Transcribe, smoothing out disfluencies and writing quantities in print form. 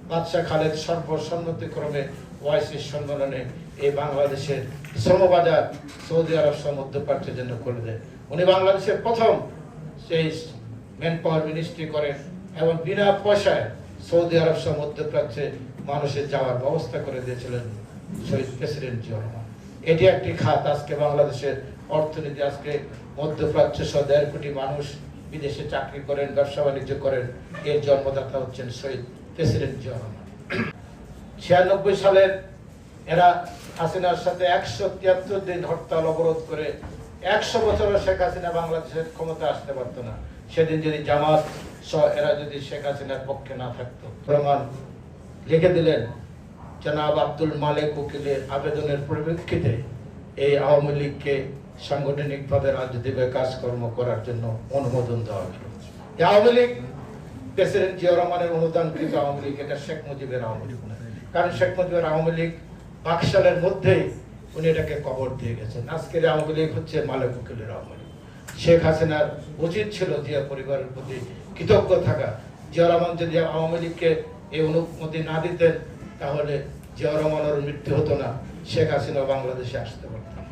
বাদশাহ খালেদ সর্বসম্মতিক্রমে ওআইসির সম্মেলনে এই বাংলাদেশের শ্রমবাজার সৌদি আরব সহ মধ্যপ্রাচ্যের জন্য করে দেয়। উনি বাংলাদেশের প্রথম সেই ম্যান পাওয়ার মিনিস্ট্রি করেন এবং বিনা পয়সায় সৌদি আরব সহ মধ্যপ্রাচ্যে মানুষের যাওয়ার ব্যবস্থা করে দিয়েছিলেন শহীদ প্রেসিডেন্ট জিয়া রহমান। এটি একটি খাত। আজকে বাংলাদেশের অর্থনীতি, আজকে মধ্যপ্রাচ্য সহ 1.5 কোটি মানুষ বিদেশে চাকরি করেন, ব্যবসা বাণিজ্য করেন, এর জন্মদাতা হচ্ছেন শহীদ প্রেসিডেন্ট জিয়া রহমান। 96 সালের এরা হাসিনার সাথে 173 দিন হরতাল অবরোধ করে 100 বছরও শেখ হাসিনা বাংলাদেশের ক্ষমতা আসতে পারতো না। সেদিন যদি জামাত সহ এরা যদি শেখ হাসিনার পক্ষে না থাকতো। প্রমাণ লিখে দিলেন জনাব আব্দুল মালেক উকিলের আবেদনের পরিপ্রেক্ষিতে এই আওয়ামী লীগকে সাংগঠনিকভাবে রাজনীতিভাবে কাজকর্ম করার জন্য অনুমোদন দেওয়া হল। আওয়ামী লীগ প্রেসিডেন্ট জিয়া রহমানের অনুদানকৃত আওয়ামী লীগ, এটা শেখ মুজিবের আওয়ামী লীগ না। কারণ শেখ মুজিবের আওয়ামী লীগ বাকশালের মধ্যেই উনি এটাকে কবর দিয়ে গেছেন। আজকের আওয়ামী লীগ হচ্ছে মালেক উকিলের আওয়ামী লীগ। শেখ হাসিনার উচিত ছিল জিয়া পরিবারের প্রতি কৃতজ্ঞ থাকা। জিয়া রহমান যদি আওয়ামী লীগকে এই অনুমতি না দিতেন তাহলে জিয়া রহমানের মৃত্যু হতো না, শেখ হাসিনা বাংলাদেশে আসতে পারতেন।